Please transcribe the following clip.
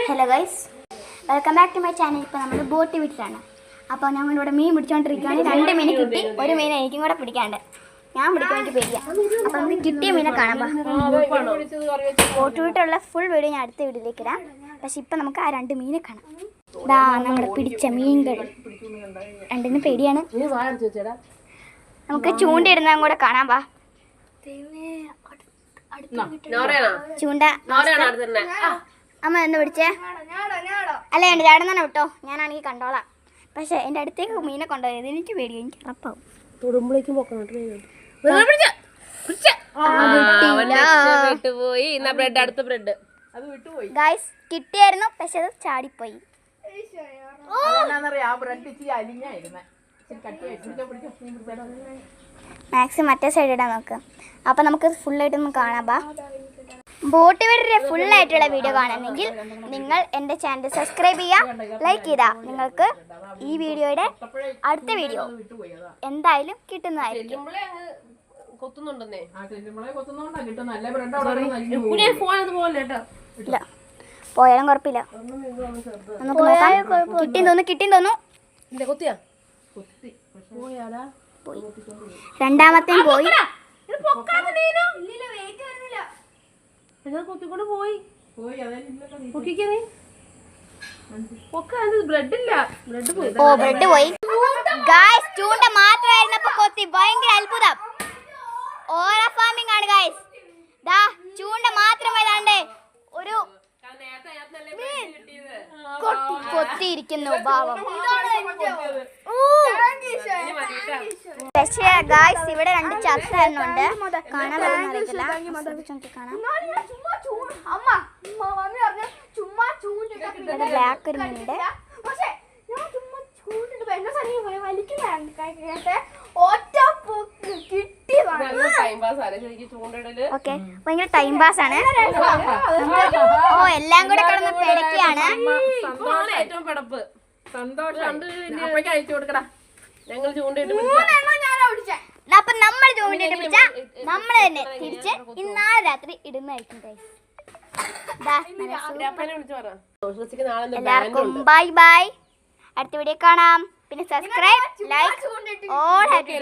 Hello guys, welcome back to my channel. ഇപ്പോൾ നമ്മൾ boat വീട്ടിലാണ്. അപ്പോൾ ഞങ്ങളിവിടെ മീൻ പിടിച്ചുകൊണ്ടിരിക്കുകയാണ്. 2 മീൻ കിട്ടി, 1 മീൻ എനിക്കും കൂടെ പിടിക്കാണ്ട്. ഞാൻ പിടിക്കാൻ എനിക്ക് പേടിയാ. അപ്പോൾ നമുക്ക് കിട്ടിയ മീനെ കാണാം. ബോട്ട് വീട്ടിലുള്ള ഫുൾ വീഡിയോ ഞാൻ അടുത്ത വീഡിയോയിലേക്ക് ഇടാം. പക്ഷെ ഇപ്പം നമുക്ക് ആ 2 മീനെ കാണാം. ഇതാ നമ്മൾ പിടിച്ച മീനുകൾ. 2നും പേടിയാണ്. നമുക്ക് ചൂണ്ടയിടുന്നതും കൂടെ കാണാം. വാ ചൂണ്ട അമ്മ എന്ന് പിടിച്ചേ. അല്ല എൻ്റെ ചേട്ടൻ തന്നെ വിട്ടോ, ഞാനാണെങ്കിൽ കണ്ടോളാം. പക്ഷെ എൻ്റെ അടുത്തേക്ക് മീനെ കൊണ്ടുപോയത് എനിക്ക് പേടിയോ, എനിക്ക് ഉറപ്പാവും. ഗൈസ് കിട്ടിയായിരുന്നു, പക്ഷെ അത് ചാടിപ്പോയി. മാക്സിമം മറ്റേ സൈഡ് ഇടാൻ നോക്ക്. അപ്പം നമുക്ക് ഫുള്ളായിട്ടൊന്ന് കാണാം. ബാ ബോട്ട് വീടിൻ്റെ ഫുള്ളായിട്ടുള്ള വീഡിയോ കാണണമെങ്കിൽ നിങ്ങൾ എൻ്റെ ചാനൽ സബ്സ്ക്രൈബ് ചെയ്യുക, ലൈക്ക് ചെയ്താൽ നിങ്ങൾക്ക് ഈ വീഡിയോയുടെ അടുത്ത വീഡിയോ എന്തായാലും കിട്ടുന്നതായിരിക്കും. ഇല്ല പോയാലും കുഴപ്പമില്ല. നമുക്ക് നോക്കാം. കിട്ടിയും തോന്നു. പോയി. രണ്ടാമത്തെയും പോയി. ഓ ബ്രെഡ് പോയി. ഗായ്സ് ചൂണ്ട മാത്രമായിരുന്നപ്പോ കൊത്തി. ഭയങ്കര അത്ഭുതം. ഓറ ഫാമിംഗ് ആണ് ഗായ്സ്. ദാ ചൂണ്ട മാത്രമായതാണ്ടേ ഒരു കൊത്തിയിരിക്കുന്നു ഭാവം. പക്ഷേ ഗായ്സ് ഇവിടെ 2 ചത്ത എണ്ണുണ്ട്. കാണാൻ പറ്റുന്ന ബ്ലാക്ക് ഒരു മീനുണ്ട്. ഓക്കെ ഭയങ്കര ടൈം പാസ് ആണ്. ഓ എല്ലാം കൂടെ കിടന്ന് പിടയ്ക്കാണ്. അപ്പൊ നമ്മൾ ചൂണ്ടിട്ട് പിടിച്ച നമ്മൾ തന്നെ തിരിച്ച് ഇന്നാളെ രാത്രി ഇടുന്നതായിരിക്കും. എല്ലാവർക്കും ബൈ ബൈ. അടുത്ത വീഡിയോ കാണാം. പിന്നെ സബ്സ്ക്രൈബ്, ലൈക്ക്, ഓൾ ഹാപ്പി.